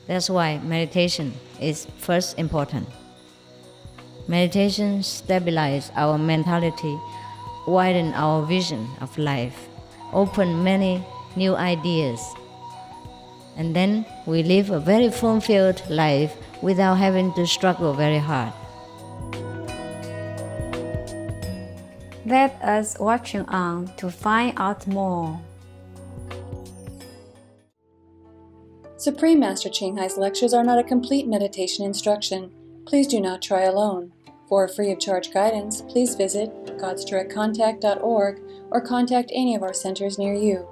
That's why meditation is first important. Meditation stabilizes our mentality, widens our vision of life, opens many new ideas, and then we live a very fulfilled life without having to struggle very hard. Let us watch on to find out more. Supreme Master Ching Hai's lectures are not a complete meditation instruction. Please do not try alone. For free of charge guidance, please visit godsdirectcontact.org or contact any of our centers near you.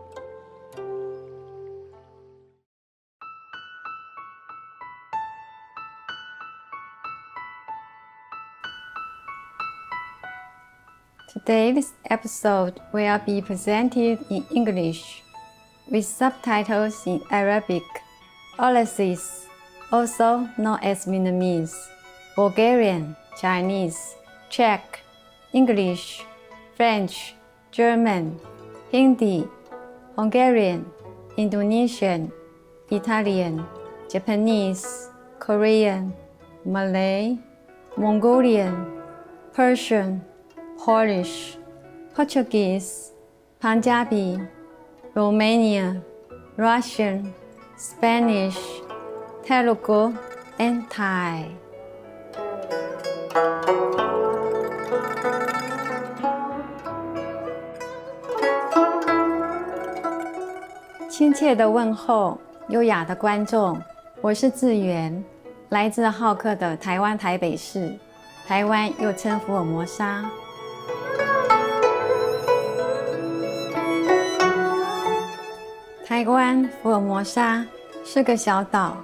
Today's episode will be presented in English with subtitles in Arabic, Aulices, also known as Vietnamese, Bulgarian, Chinese, Czech, English, French, German, Hindi, Hungarian, Indonesian, Italian, Japanese, Korean, Malay, Mongolian, Persian, Polish, Portuguese, Punjabi, Romanian, Russian, Spanish, Telugu, and Thai. 亲切的问候，优雅的观众，我是志源，来自好客的台湾台北市，台湾又称福尔摩沙。台湾福尔摩沙是个小岛，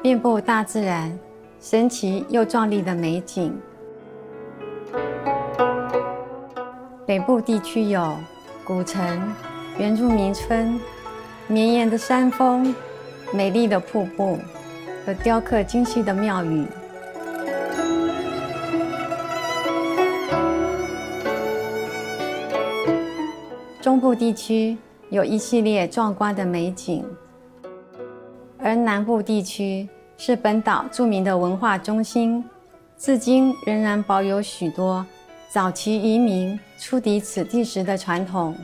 遍布大自然神奇又壮丽的美景。北部地区有古城、原住民村、绵延的山峰、美丽的瀑布和雕刻精细的庙宇。中部地区有一系列壮观的美景，而南部地区是本岛著名的文化中心，至今仍然保有许多早期移民出抵此地时的传统。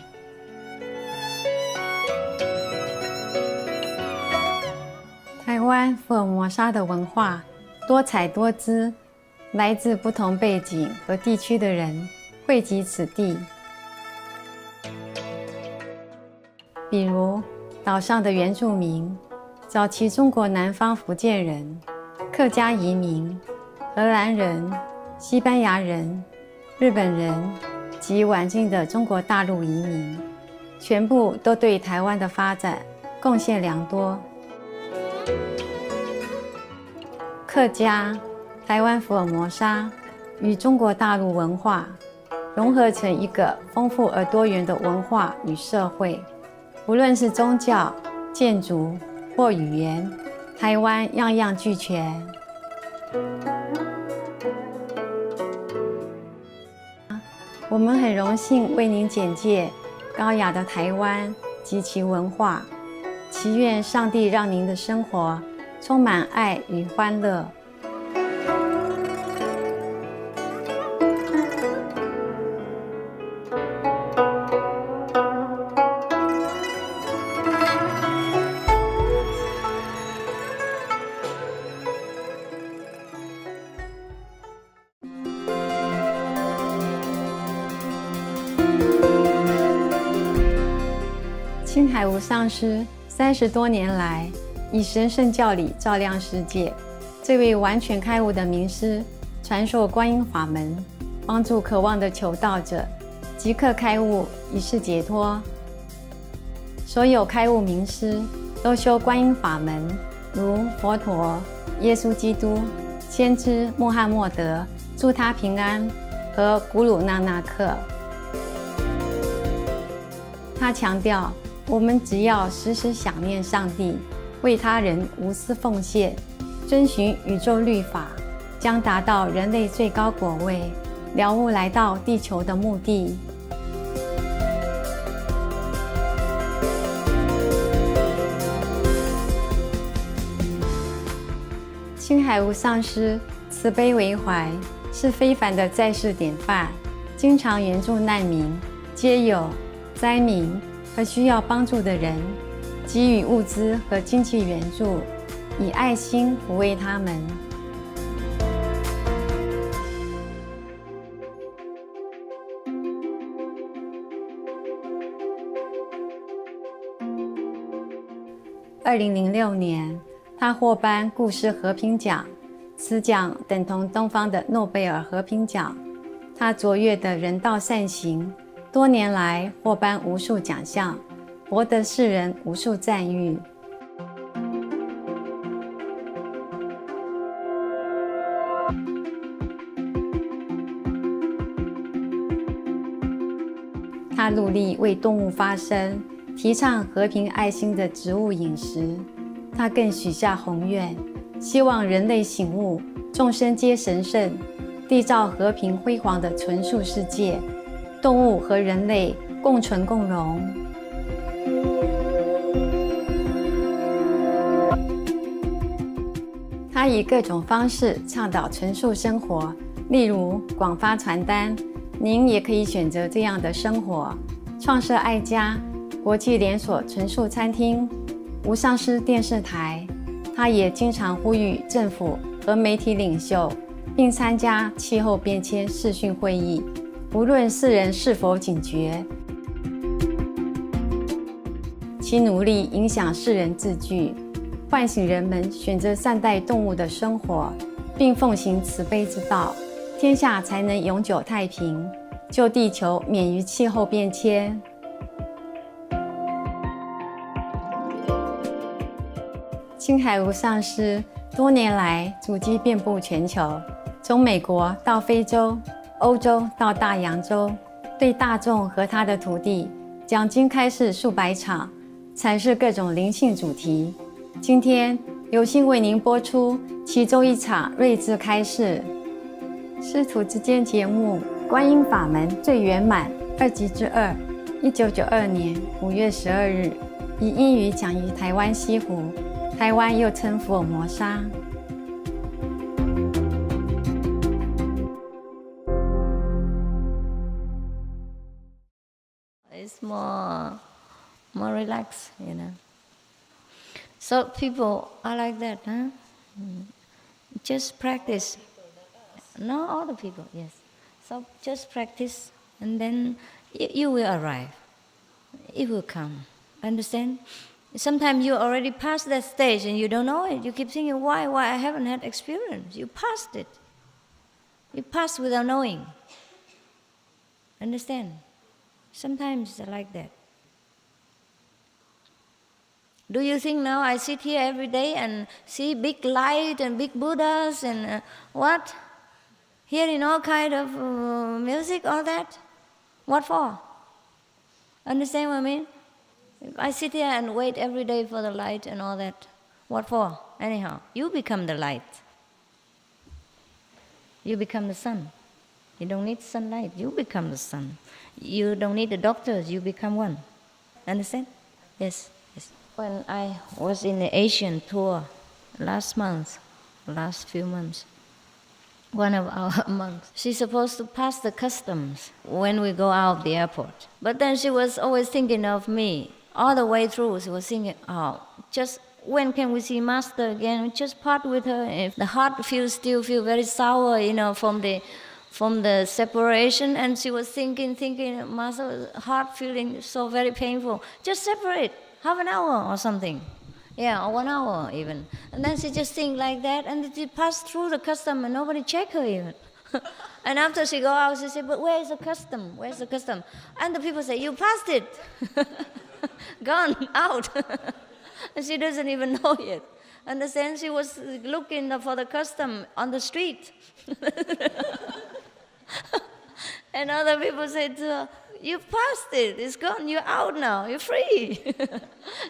台湾福尔摩沙的文化多彩多姿，来自不同背景和地区的人汇集此地。比如岛上的原住民、早期中国南方福建人、客家移民、荷兰人、西班牙人、日本人及晚近的中国大陆移民，全部都对台湾的发展贡献良多。客家、台湾福尔摩沙与中国大陆文化融合成一个丰富而多元的文化与社会。无论是宗教、建筑或语言，台湾样样俱全。我们很荣幸为您简介高雅的台湾及其文化，祈愿上帝让您的生活充满爱与欢乐。青海无上师30多年来以神圣教理照亮世界，这位完全开悟的名师传授观音法门，帮助渴望的求道者即刻开悟，一世解脱。所有开悟名师都修观音法门，如佛陀、耶稣基督、先知穆罕默德祝他平安和古鲁那纳克。他强调，我们只要时时想念上帝，为他人无私奉献，遵循宇宙律法，将达到人类最高果位，了悟来到地球的目的。青海无上师慈悲为怀，是非凡的在世典范，经常援助难民、街友、灾民和需要帮助的人，给予物资和经济援助，以爱心抚慰他们。2006年，他获颁故事和平奖，此奖等同东方的诺贝尔和平奖。他卓越的人道善行，多年来获颁无数奖项，博得世人无数赞誉。他努力为动物发声，提倡和平爱心的植物饮食。他更许下宏愿，希望人类醒悟，众生皆神圣，缔造和平辉煌的纯素世界，动物和人类共存共荣。他以各种方式倡导纯素生活，例如广发传单，您也可以选择这样的生活；创设爱家国际连锁纯素餐厅、无上师电视台。他也经常呼吁政府和媒体领袖，并参加气候变迁视讯会议，无论世人是否警觉，其努力影响世人自具，唤醒人们选择善待动物的生活，并奉行慈悲之道，天下才能永久太平，救地球免于气候变迁。青海无上师多年来足迹遍布全球，从美国到非洲、欧洲到大洋洲，对大众和他的徒弟讲经开示数百场，阐释各种灵性主题。今天有幸为您播出其中一场睿智开示。师徒之间节目《观音法门最圆满》2集之2，1992年5月12日，以英语讲于台湾西湖，台湾又称福尔摩沙。It's more relaxed, you know. So people are like that, huh? Just practice. No, all the people, yes. So just practice, and then you will arrive. It will come. Understand? Sometimes you already passed that stage and you don't know it. You keep thinking, why I haven't had experience. You passed it. You passed without knowing. Understand? Sometimes it's like that. Do you think now I sit here every day and see big light and big Buddhas and what? Hearing all kind of music, all that? What for? Understand what I mean? If I sit here and wait every day for the light and all that, what for? Anyhow, you become the light. You become the sun. You don't need sunlight, you become the sun. You don't need the doctors, you become one. Understand? Yes, yes. When I was in the Asian tour last few months, one of our monks, she's supposed to pass the customs when we go out of the airport. But then she was always thinking of me. All the way through, she was thinking, just when can we see Master again? Just part with her. If the heart still feel very sour, you know, from the separation, and she was thinking, Master's heart feeling so very painful. Just separate, half an hour or something. Yeah, or 1 hour even. And then she just think like that, and she passed through the custom and nobody check her even. And after she go out, she said, but where is the custom? Where's the custom? And the people say, you passed it. Gone, out. And she doesn't even know yet. Understand? She was looking for the custom on the street. And other people said to her, you passed it, it's gone, you're out now, you're free.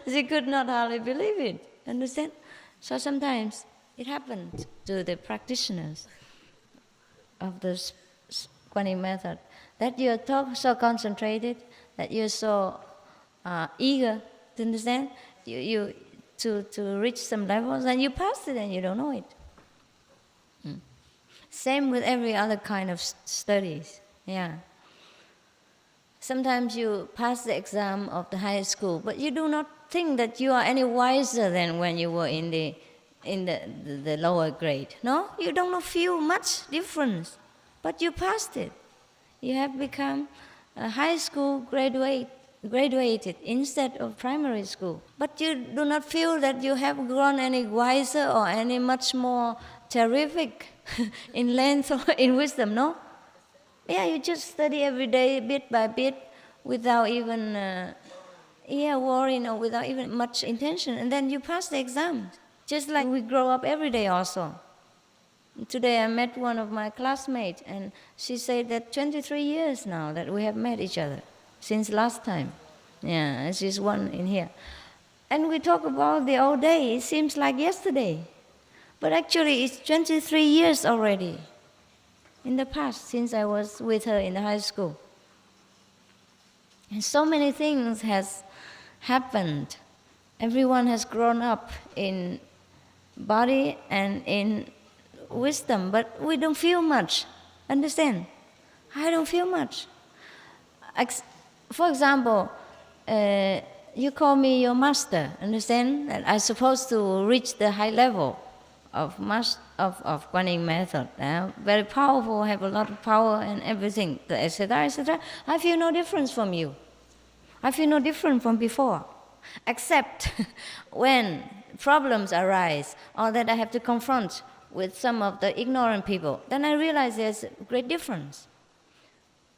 She could not hardly believe it. Understand? So sometimes it happens to the practitioners of the Quan method that you're so concentrated, that you're so eager to understand, you to reach some levels, and you pass it and you don't know it. Same with every other kind of studies. Yeah. Sometimes you pass the exam of the high school, but you do not think that you are any wiser than when you were in the lower grade. No, you don't feel much difference, but you passed it. You have become a high school graduated instead of primary school. But you do not feel that you have grown any wiser or any much more terrific in length or in wisdom, no? Yeah, you just study every day, bit by bit, without even worrying or without even much intention, and then you pass the exam. Just like we grow up every day also. Today I met one of my classmates, and she said that 23 years now that we have met each other, since last time. Yeah, she's one in here. And we talk about the old day, it seems like yesterday. But actually it's 23 years already. In the past, since I was with her in the high school. And so many things has happened. Everyone has grown up in body and in wisdom, but we don't feel much. Understand? I don't feel much. For example, you call me your master. Understand? That I'm supposed to reach the high level of Quan method, very powerful, have a lot of power and everything, etc., etc. I feel no difference from you. I feel no different from before, except when problems arise or that I have to confront with some of the ignorant people. Then I realize there's a great difference.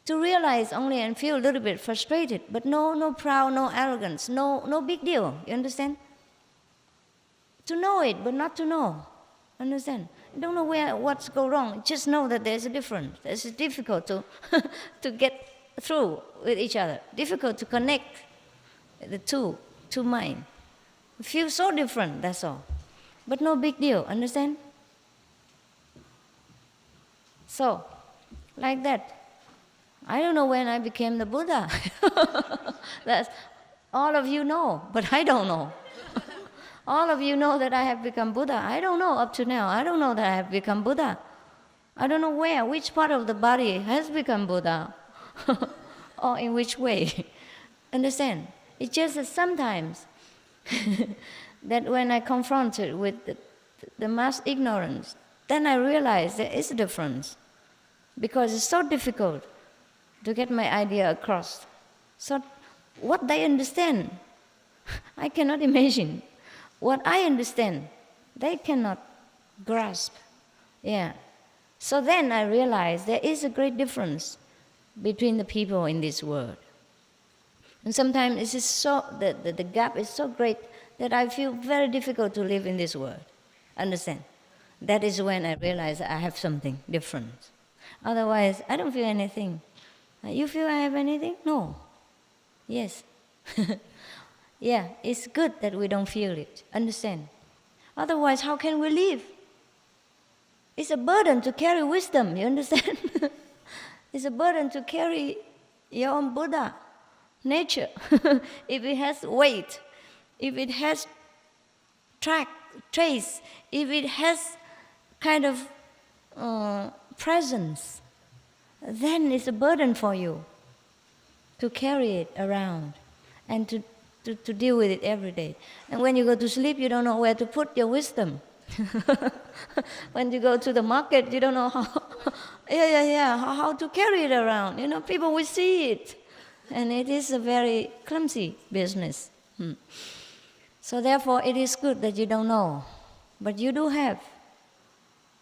To realize only and feel a little bit frustrated, but no proud, no arrogance, no big deal. You understand? To know it, but not to know. Understand? You don't know what's go wrong. Just know that there's a difference. It's difficult to to get through with each other. Difficult to connect the two minds. Feel so different. That's all. But no big deal. Understand? So, like that. I don't know when I became the Buddha. That's all of you know, but I don't know. All of you know that I have become Buddha. I don't know up to now. I don't know that I have become Buddha. I don't know which part of the body has become Buddha, or in which way. Understand? It's just that sometimes that when I confronted with the mass ignorance, then I realize there is a difference, because it's so difficult to get my idea across. So what they understand, I cannot imagine. What I understand, they cannot grasp. Yeah. So then I realized there is a great difference between the people in this world. And sometimes it is so, the gap is so great that I feel very difficult to live in this world. Understand? That is when I realize I have something different. Otherwise, I don't feel anything. You feel I have anything? No. Yes. Yeah, it's good that we don't feel it. Understand? Otherwise, how can we live? It's a burden to carry wisdom, you understand? It's a burden to carry your own Buddha nature. If it has weight, if it has trace, if it has kind of presence, then it's a burden for you to carry it around and to deal with it every day. And when you go to sleep, you don't know where to put your wisdom. When you go to the market, you don't know how to carry it around. You know, people will see it. And it is a very clumsy business. So therefore, it is good that you don't know. But you do have.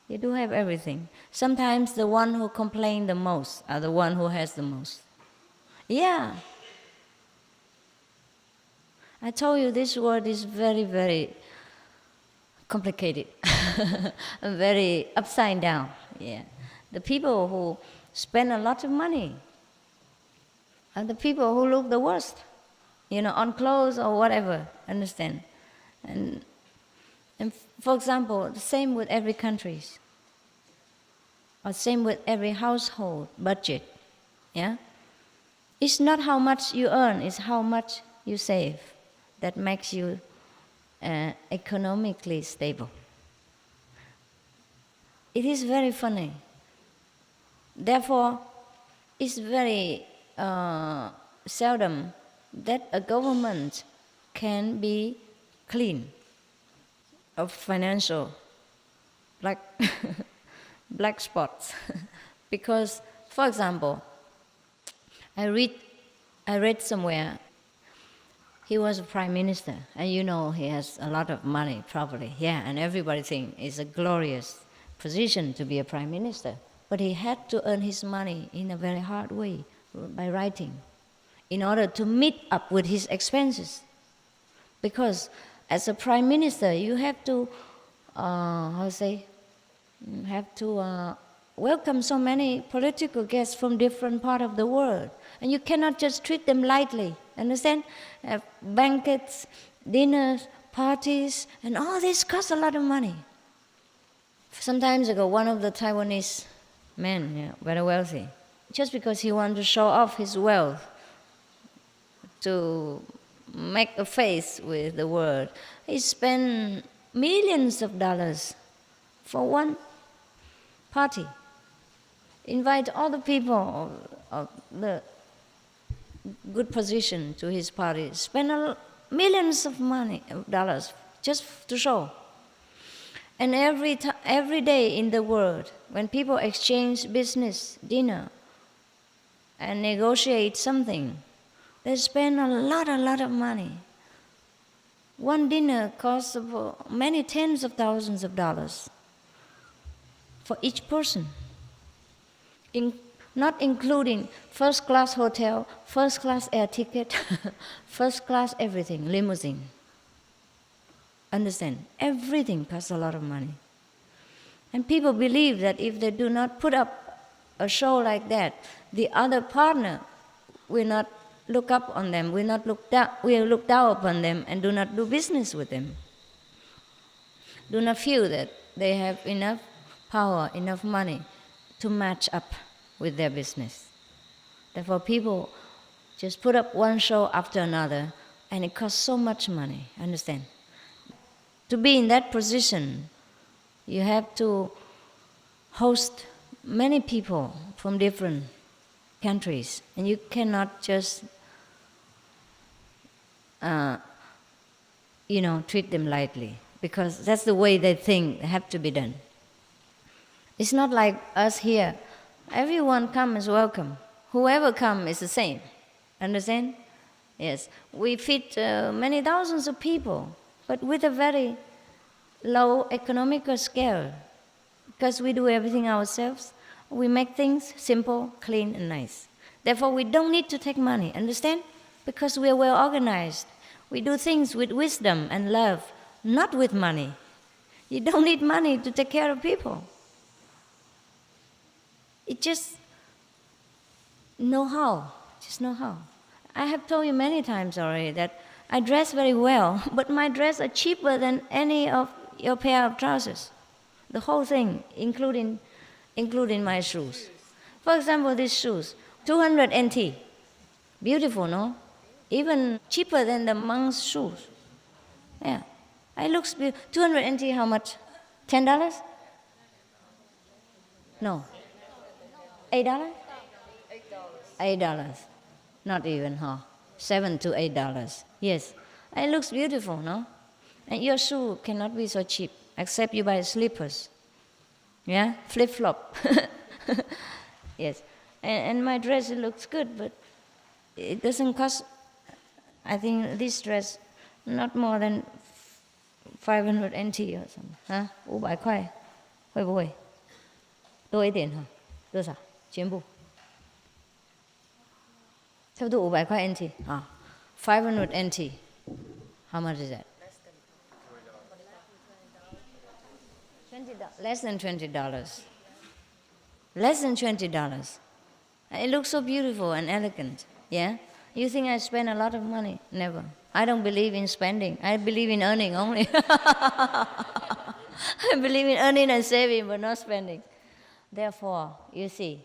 You do have everything. Sometimes the one who complain the most are the one who has the most. Yeah. I told you this world is very, very complicated, very upside down. Yeah, the people who spend a lot of money are the people who look the worst, on clothes or whatever. Understand? And for example, the same with every country, or same with every household budget. Yeah, it's not how much you earn; it's how much you save that makes you economically stable. It is very funny. Therefore, it's very seldom that a government can be clean of financial black spots. Because, for example, I read somewhere, he was a prime minister, and you know he has a lot of money, probably, yeah, and everybody thinks it's a glorious position to be a prime minister. But he had to earn his money in a very hard way, by writing, in order to meet up with his expenses. Because as a prime minister, you have to, welcome so many political guests from different parts of the world. And you cannot just treat them lightly, understand? Have banquets, dinners, parties, and all this costs a lot of money. Some time ago, one of the Taiwanese men, very wealthy, just because he wanted to show off his wealth, to make a face with the world, he spent millions of dollars for one party. Invite all the people of the good position to his party, spend millions of dollars just to show. And every day in the world, when people exchange business, dinner, and negotiate something, they spend a lot of money. One dinner costs many tens of thousands of dollars for each person, not including first-class hotel, first-class air ticket, first-class everything, limousine. Understand? Everything costs a lot of money. And people believe that if they do not put up a show like that, the other partner will not look up on them, will look down upon them, and do not do business with them. Do not feel that they have enough power, enough money to match up with their business. Therefore, people just put up one show after another, and it costs so much money, understand? To be in that position, you have to host many people from different countries, and you cannot just treat them lightly, because that's the way they think have to be done. It's not like us here. Everyone comes is welcome. Whoever comes is the same. Understand? Yes. We feed many thousands of people, but with a very low economical scale. Because we do everything ourselves, we make things simple, clean, and nice. Therefore, we don't need to take money. Understand? Because we are well organized. We do things with wisdom and love, not with money. You don't need money to take care of people. It just know-how. Just know-how. I have told you many times already that I dress very well, but my dress are cheaper than any of your pair of trousers. The whole thing, including my shoes. For example, these shoes, 200 NT. Beautiful, no? Even cheaper than the monk's shoes. Yeah. It looks beautiful. 200 NT, how much? $10? No. $8? $8. Not even, huh? $7 to $8. Yes. It looks beautiful, no? And your shoe cannot be so cheap, except you buy slippers. Yeah? Flip-flop. Yes. And my dress, it looks good, but it doesn't cost, I think this dress, not more than 500 NT or something. Huh? 500块会不会多一点哈？多少？全部差不多500块 NT 啊，500 NT. How much is that? Less than $20. Less than $20. It looks so beautiful and elegant. Yeah? You think I spend a lot of money? Never. I don't believe in spending. I believe in earning only. I believe in earning and saving, but not spending. Therefore, you see,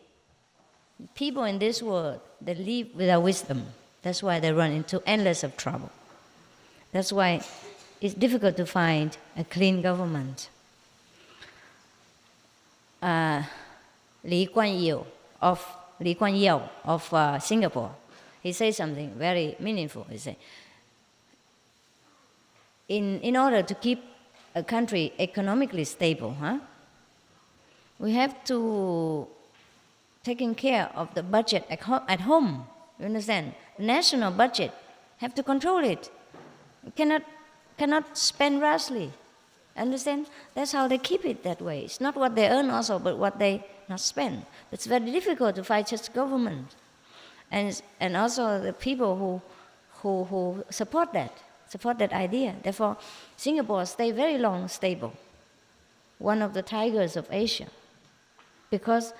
people in this world, they live without wisdom. That's why they run into endless of trouble. That's why it's difficult to find a clean government. Lee Kuan Yew of Singapore. He says something very meaningful. He said, in order to keep a country economically stable, we have to taking care of the budget at home. You understand? The national budget, have to control it. You cannot spend rashly. Understand? That's how they keep it that way. It's not what they earn also, but what they not spend. It's very difficult to fight such government. And also the people who support that idea. Therefore, Singapore stay very long stable. One of the tigers of Asia. Because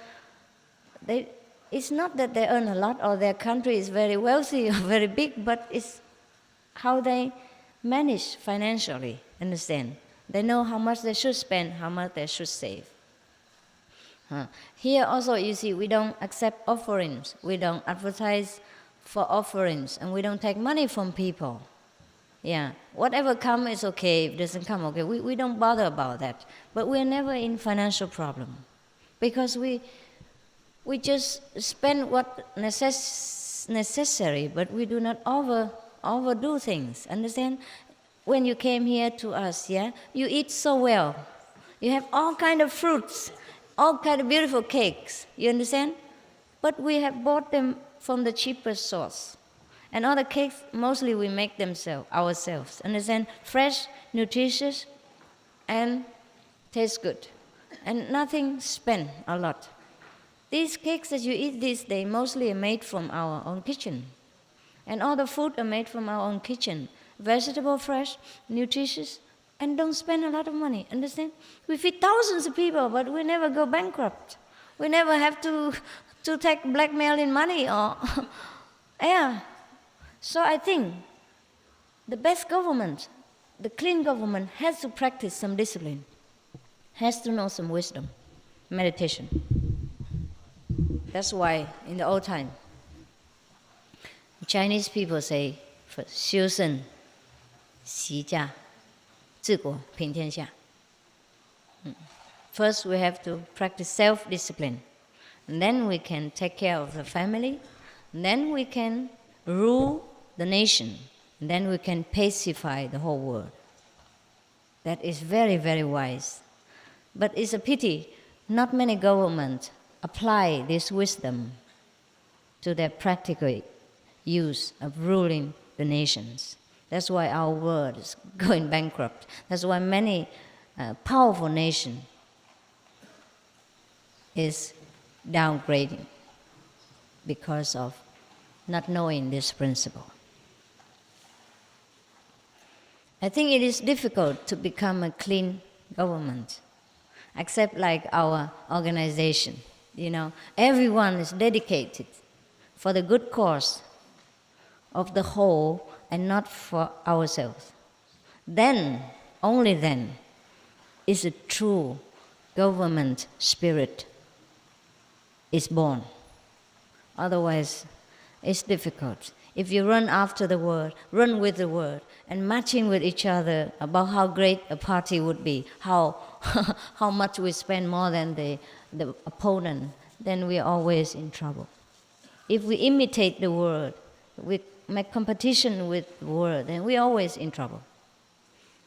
it's not that they earn a lot or their country is very wealthy or very big, but it's how they manage financially, understand? They know how much they should spend, how much they should save. Here also, you see, we don't accept offerings. We don't advertise for offerings, and we don't take money from people. Yeah, whatever comes is okay. If it doesn't come, okay. We don't bother about that. But we're never in financial problem. Because we just spend what necessary, but we do not overdo things. Understand? When you came here to us, yeah, you eat so well. You have all kind of fruits, all kind of beautiful cakes. You understand? But we have bought them from the cheapest source. And all the cakes, mostly we make them ourselves. Understand? Fresh, nutritious, and taste good. And nothing spent a lot. These cakes that you eat these days mostly are made from our own kitchen. And all the food are made from our own kitchen. Vegetable, fresh, nutritious, and don't spend a lot of money. Understand? We feed thousands of people, but we never go bankrupt. We never have to take blackmailing money or yeah. So I think the best government, the clean government, has to practice some discipline. Has to know some wisdom, meditation. That's why in the old time, Chinese people say, 修身, 习家, 治国, 平天下. First, we have to practice self-discipline. And then we can take care of the family. And then we can rule the nation. And then we can pacify the whole world. That is very, very wise. But it's a pity, not many governments apply this wisdom to their practical use of ruling the nations. That's why our world is going bankrupt. That's why many powerful nations is downgrading because of not knowing this principle. I think it is difficult to become a clean government. Except like our organization, you know, everyone is dedicated for the good cause of the whole and not for ourselves. Then, only then, is a true government spirit is born. Otherwise, it's difficult. If you run after the word, run with the word, and matching with each other about how great a party would be, how much we spend more than the opponent, then we're always in trouble. If we imitate the word, we make competition with the word, then we're always in trouble.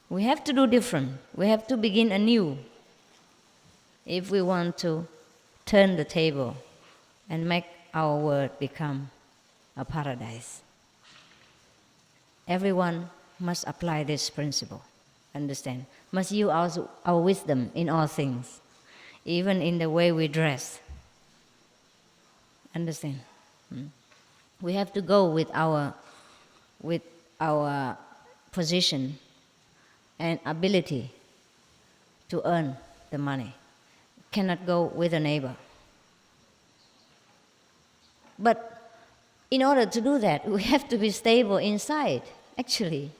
We have to do different. We have to begin anew if we want to turn the table and make our world become a paradise. Everyone must apply this principle, understand? Must use our wisdom in all things, even in the way we dress. Understand? We have to go with our position and ability to earn the money. Cannot go with a neighbor. But in order to do that, we have to be stable inside, actually.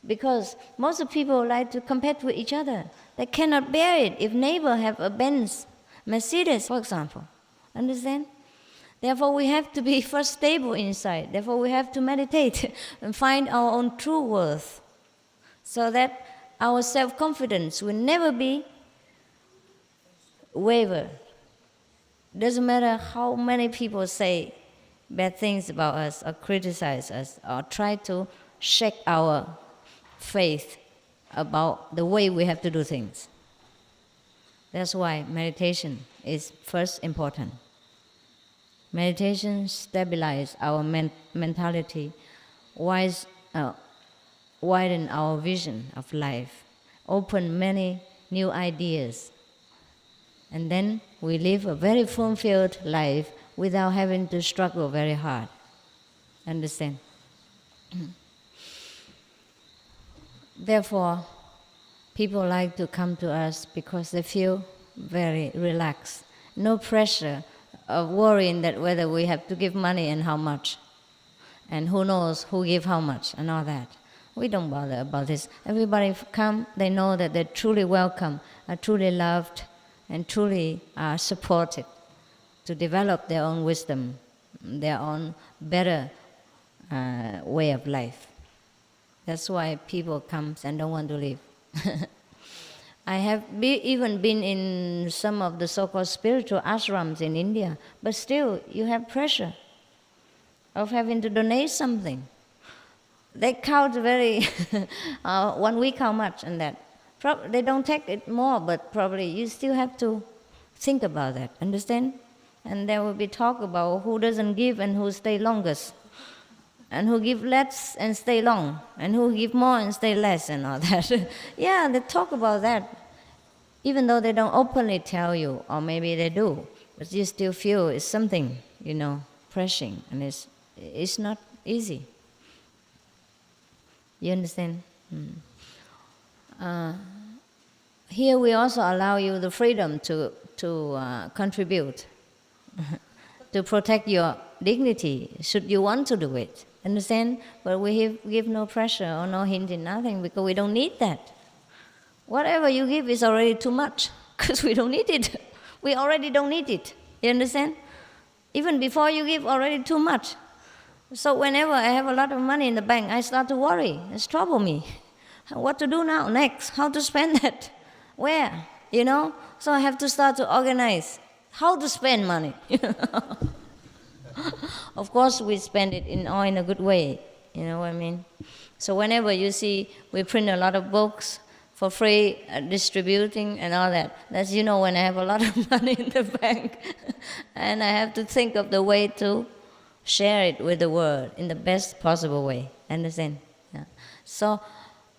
Because most of people like to compete with each other. They cannot bear it if neighbor have a Benz, Mercedes, for example. Understand? Therefore, we have to be first stable inside. Therefore, we have to meditate and find our own true worth, so that our self-confidence will never be waver. Doesn't matter how many people say bad things about us or criticize us or try to shake our faith about the way we have to do things. That's why meditation is first important. Meditation stabilizes our mentality, widen our vision of life, open many new ideas, and then we live a very fulfilled life without having to struggle very hard. Understand? Therefore, people like to come to us because they feel very relaxed. No pressure of worrying that whether we have to give money and how much, and who knows who give how much and all that. We don't bother about this. Everybody come, they know that they're truly welcome, are truly loved, and truly are supported to develop their own wisdom, their own better way of life. That's why people come and don't want to leave. I have even been in some of the so-called spiritual ashrams in India, but still you have pressure of having to donate something. They count very 1 week how much and that. They don't take it more, but probably you still have to think about that, understand? And there will be talk about who doesn't give and who stay longest, and who give less and stay long, and who give more and stay less and all that. Yeah, they talk about that, even though they don't openly tell you, or maybe they do, but you still feel it's something, pressing, and it's not easy. You understand? Here we also allow you the freedom to contribute, to protect your dignity, should you want to do it. Understand? But we give no pressure or no hint in nothing, because we don't need that. Whatever you give is already too much, because we don't need it. We already don't need it. You understand? Even before you give, already too much. So whenever I have a lot of money in the bank, I start to worry. It's trouble me. What to do now, next? How to spend that? Where? So I have to start to organize how to spend money. Of course, we spend it in a good way. You know what I mean? So whenever you see we print a lot of books for free, distributing and all that, that's when I have a lot of money in the bank, and I have to think of the way to share it with the world in the best possible way. Understand? Yeah. So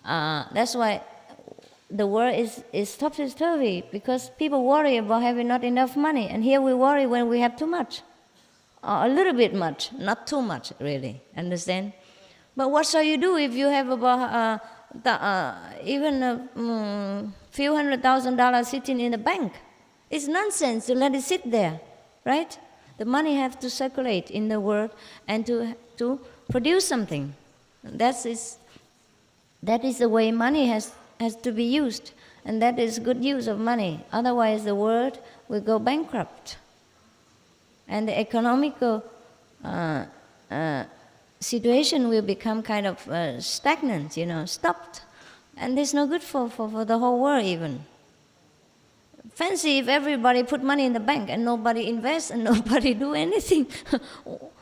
that's why the world is topsy-turvy, because people worry about having not enough money, and here we worry when we have too much. A little bit much, not too much, really. Understand? But what shall you do if you have about even a few $100,000 sitting in the bank? It's nonsense to let it sit there, right? The money has to circulate in the world and to produce something. That is the way money has to be used, and that is good use of money. Otherwise, the world will go bankrupt, and the economical situation will become kind of stagnant, stopped, and it's no good for the whole world even. Fancy if everybody put money in the bank and nobody invests and nobody do anything,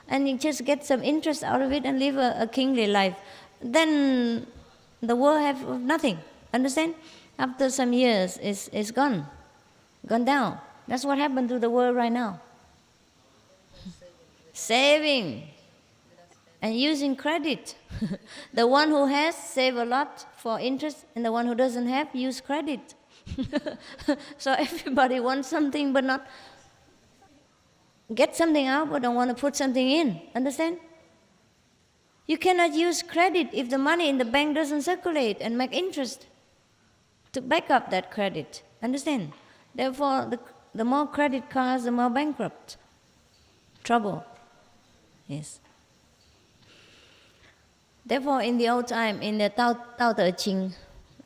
and you just get some interest out of it and live a kingly life. Then the world have nothing. Understand? After some years, it's gone down. That's what happened to the world right now. Saving and using credit. The one who has save a lot for interest, and the one who doesn't have use credit. So everybody wants something but not get something out, but don't want to put something in. Understand? You cannot use credit if the money in the bank doesn't circulate and make interest to back up that credit. Understand? Therefore, the more credit cards, the more bankrupt. Trouble. Yes. Therefore, in the old time, in the Tao Te Ching,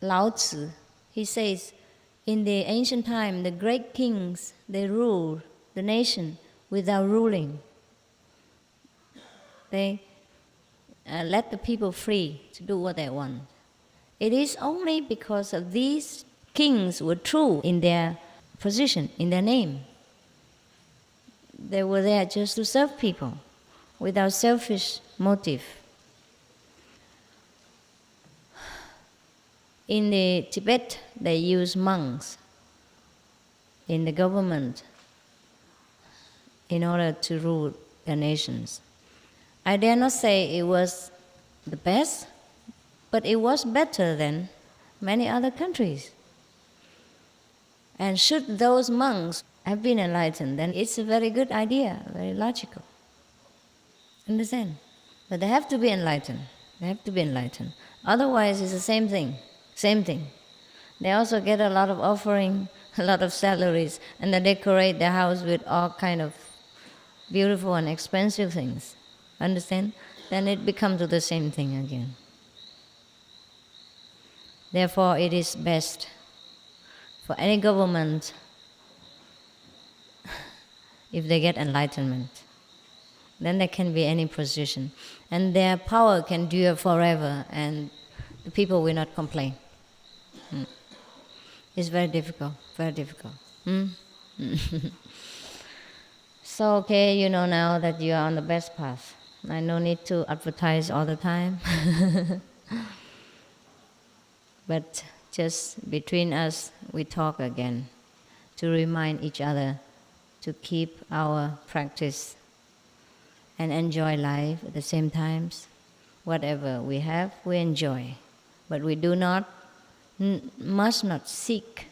Lao Tzu, he says, in the ancient time, the great kings, they ruled the nation without ruling. They let the people free to do what they want. It is only because of these kings were true in their position in their name. They were there just to serve people without selfish motive. In the Tibet, they use monks in the government in order to rule their nations. I dare not say it was the best, but it was better than many other countries. And should those monks have been enlightened, then it's a very good idea, very logical. Understand? But they have to be enlightened. They have to be enlightened. Otherwise, it's the same thing. Same thing. They also get a lot of offering, a lot of salaries, and they decorate their house with all kind of beautiful and expensive things. Understand? Then it becomes the same thing again. Therefore, it is best for any government if they get enlightenment. Then there can be any position. And their power can endure forever, and the people will not complain. It's very difficult, very difficult. So, okay, you know now that you are on the best path. I no need to advertise all the time. But just between us, we talk again to remind each other to keep our practice and enjoy life at the same time. Whatever we have, we enjoy. But we do not, must not seek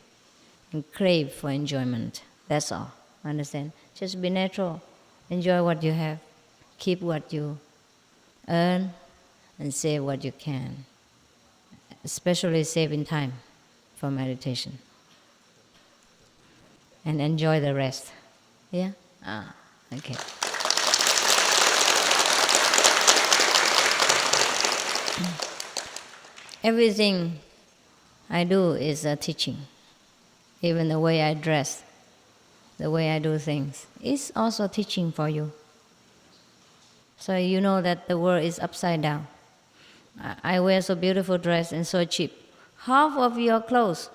and crave for enjoyment. That's all. Understand? Just be natural. Enjoy what you have. Keep what you earn and save what you can. Especially saving time for meditation. And enjoy the rest. Yeah? Okay. Everything I do is a teaching. Even the way I dress, the way I do things, is also teaching for you. So you know that the world is upside down. I wear so beautiful dress and so cheap. Half of your clothes,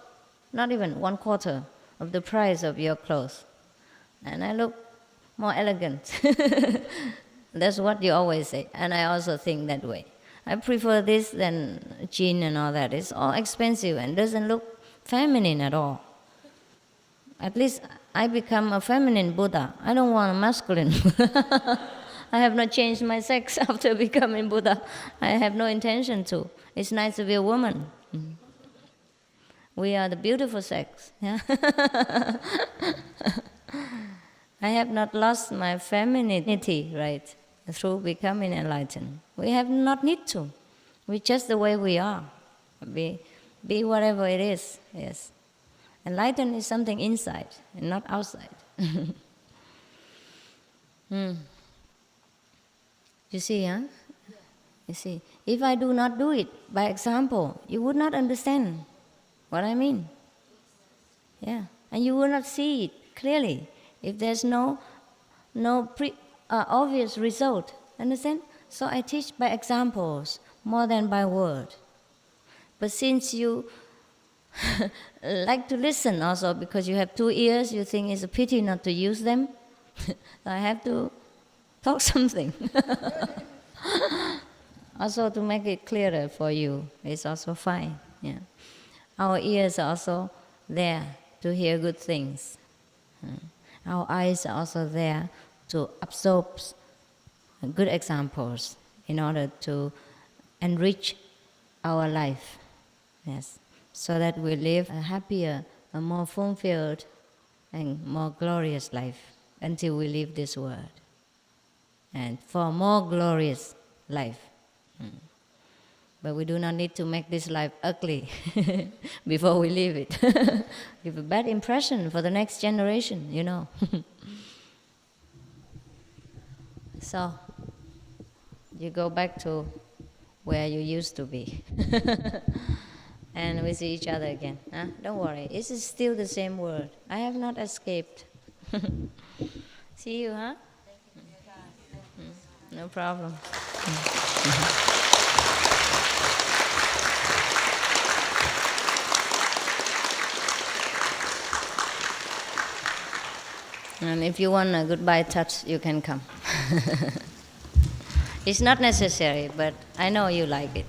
not even 1/4 of the price of your clothes. And I look more elegant. That's what you always say. And I also think that way. I prefer this than jean and all that. It's all expensive and doesn't look feminine at all. At least I become a feminine Buddha. I don't want a masculine Buddha. I have not changed my sex after becoming Buddha. I have no intention to. It's nice to be a woman. We are the beautiful sex. Yeah? I have not lost my femininity, right, through becoming enlightened. We have not need to. We're just the way we are. Be whatever it is, yes. Enlightened is something inside and not outside. You see, huh? You see, if I do not do it by example, you would not understand what I mean. Yeah, and you will not see it clearly if there's no obvious result. Understand? So I teach by examples more than by word. But since you like to listen also because you have 2 ears, you think it's a pity not to use them. I have to talk something. Also to make it clearer for you, it's also fine. Yeah. Our ears are also there to hear good things. Our eyes are also there to absorb good examples in order to enrich our life. Yes. So that we live a happier, a more fulfilled, and more glorious life until we leave this world. And for a more glorious life. But we do not need to make this life ugly before we leave it. Give a bad impression for the next generation, you know. So, you go back to where you used to be. And we see each other again. Huh? Don't worry, it is still the same world. I have not escaped. See you, huh? No problem. And if you want a goodbye touch, you can come. It's not necessary, but I know you like it.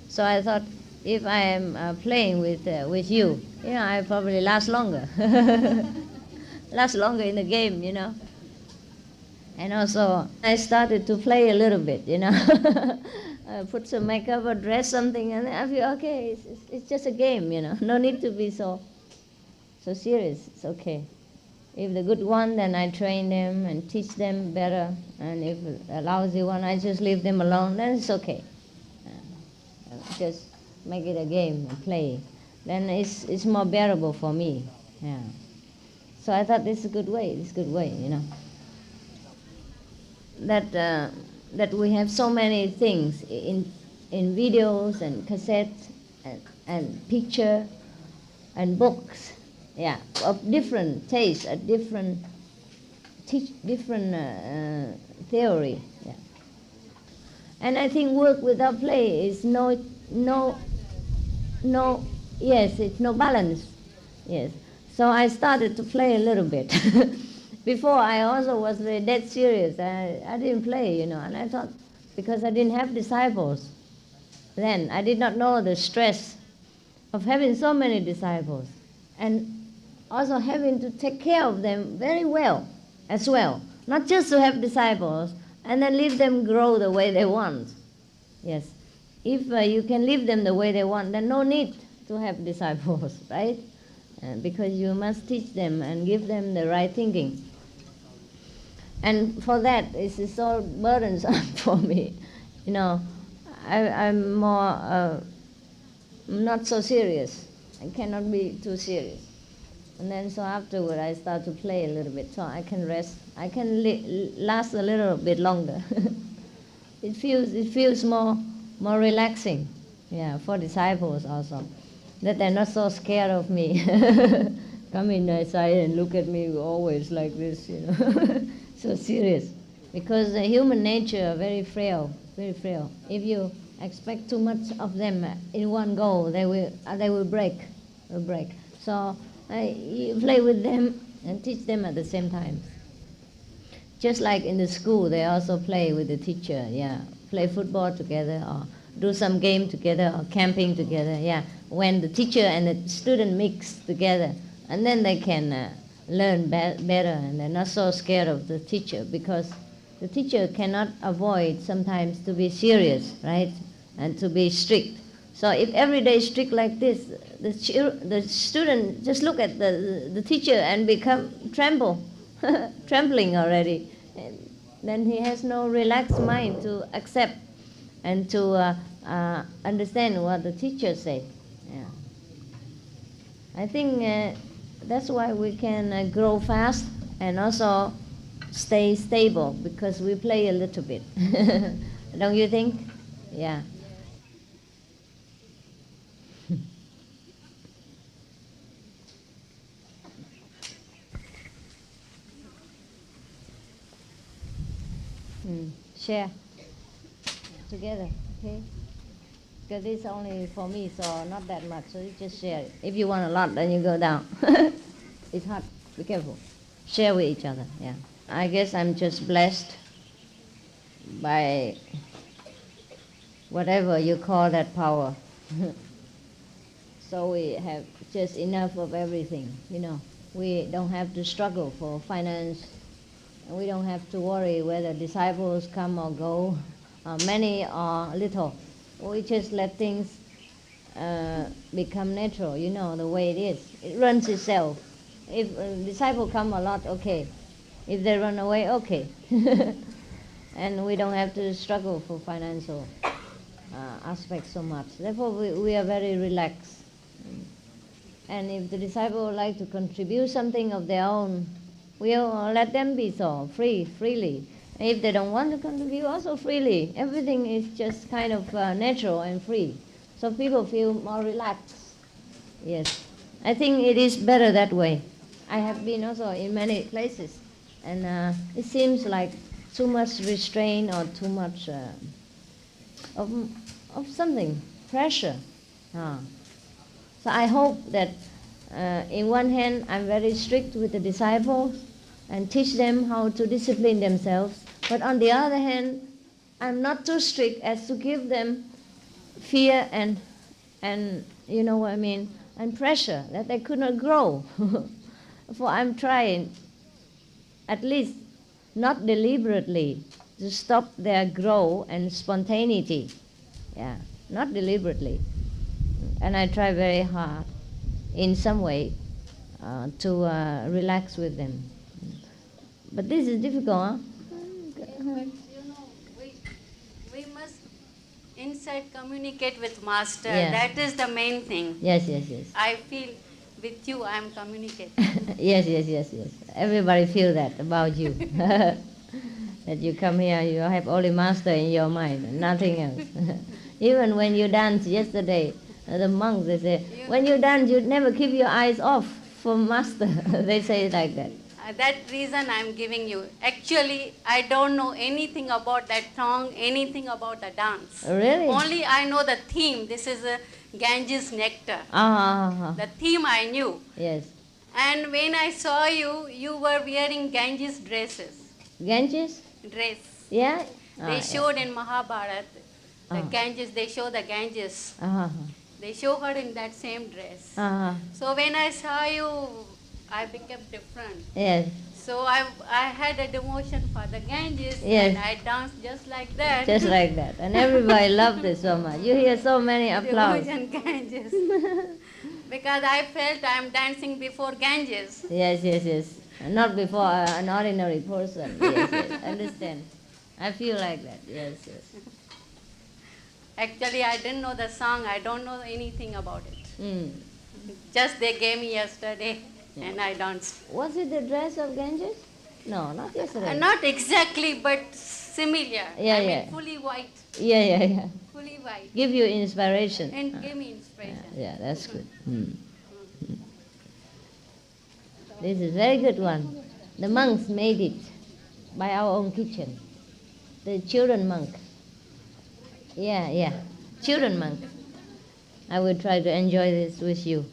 So I thought, if I am playing with you, I probably last longer. Last longer in the game, And also, I started to play a little bit, Put some makeup or dress something, and I feel, okay, it's just a game, No need to be so serious. It's okay. If the good one, then I train them and teach them better. And if a lousy one, I just leave them alone, then it's okay. Just make it a game and play. Then it's more bearable for me. Yeah. So I thought this is a good way. That we have so many things in videos and cassettes and picture and books, of different tastes, different theory. Yeah. And I think work without play is it's no balance. Yes. So I started to play a little bit. Before I also was very dead serious. I didn't play, and I thought, because I didn't have disciples then, I did not know the stress of having so many disciples and also having to take care of them very well as well. Not just to have disciples and then leave them grow the way they want. Yes. If you can leave them the way they want, then no need to have disciples, right? Because you must teach them and give them the right thinking. And for that, this is so burdensome for me. I'm more not so serious. I cannot be too serious. And then so afterward, I start to play a little bit, so I can rest. I can last a little bit longer. It feels more relaxing, for disciples also, that they're not so scared of me. Come inside and look at me always like this, so serious. Because the human nature are very frail, very frail. If you expect too much of them in one go, they will break. So you play with them and teach them at the same time. Just like in the school, they also play with the teacher, play football together or do some game together or camping together, when the teacher and the student mix together, and then they can learn better, and they're not so scared of the teacher, because the teacher cannot avoid sometimes to be serious, right, and to be strict. So if every day is strict like this, the student just look at the teacher and become trembling already. And then he has no relaxed mind to accept and to understand what the teacher said. I think that's why we can grow fast and also stay stable, because we play a little bit. Don't you think? Yeah. Share together, okay? Because this is only for me, so not that much, so you just share it. If you want a lot, then you go down. It's hot, be careful. Share with each other, I guess I'm just blessed by whatever you call that power. So we have just enough of everything, We don't have to struggle for finance. We don't have to worry whether disciples come or go, many or little. We just let things become natural, the way it is. It runs itself. If a disciple come a lot, okay. If they run away, okay. And we don't have to struggle for financial aspects so much. Therefore, we are very relaxed. And if the disciple would like to contribute something of their own, we'll let them be so, freely. And if they don't want to contribute, also freely. Everything is just kind of natural and free. So people feel more relaxed. Yes. I think it is better that way. I have been also in many places, and it seems like too much restraint or too much of something, pressure. So I hope that in one hand I'm very strict with the disciples and teach them how to discipline themselves, but on the other hand I'm not too strict as to give them fear and you know what I mean, and pressure that they could not grow. For I'm trying, at least not deliberately, to stop their growth and spontaneity. Yeah, not deliberately. And I try very hard in some way to relax with them. But this is difficult, huh? But we must inside communicate with Master. Yeah. That is the main thing. Yes. I feel with you I am communicating. Yes. Everybody feel that about you. That you come here, you have only Master in your mind, nothing else. Even when you danced yesterday, the monks, they say, when you dance, you never keep your eyes off for Master. They say it like that. That reason I am giving you. Actually, I don't know anything about that song, anything about the dance. Really? Only I know the theme. This is a Ganges nectar. The theme I knew. Yes. And when I saw you, you were wearing Ganges dresses. Ganges? Dress. Yeah? They showed in Mahabharata, the Ganges, they show the Ganges. They show her in that same dress. So when I saw you, I became different. Yes. So I had a devotion for the Ganges, Yes. and I danced just like that. Just like that. And everybody loved it so much. You hear so many applause. Devotion Ganges. Because I felt I am dancing before Ganges. Yes. Not before an ordinary person. Yes. Understand. I feel like that. Yes. Actually, I didn't know the song. I don't know anything about it. Just they gave me yesterday, and I danced. Was it the dress of Ganges? No, not yesterday. Not exactly, but similar. Yeah, I mean, yeah. fully white. Yeah. Fully white. Give you inspiration. And give me inspiration. Yeah, that's good. This is very good one. The monks made it by our own kitchen. The children monk. Yeah. Children monk. I will try to enjoy this with you.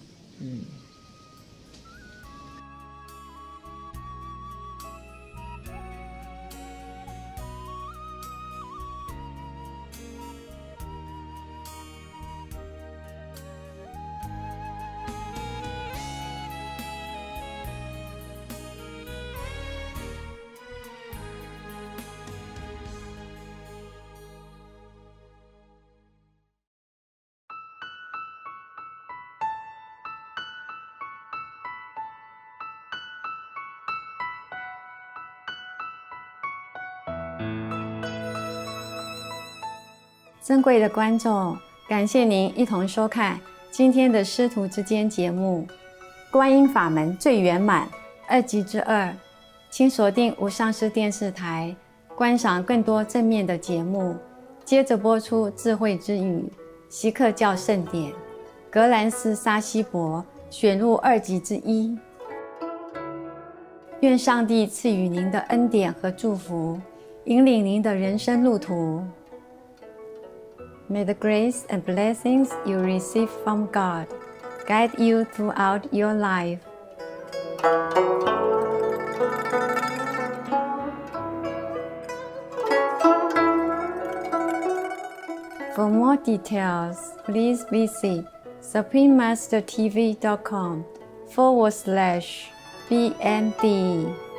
珍贵的观众，感谢您一同收看今天的师徒之间节目《观音法门最圆满2集之2》，请锁定无上师电视台，观赏更多正面的节目。接着播出智慧之语、锡克教圣典、格兰斯沙希伯选入2集之1。愿上帝赐予您的恩典和祝福，引领您的人生路途。May the grace and blessings you receive from God guide you throughout your life. For more details, please visit suprememastertv.com/BND.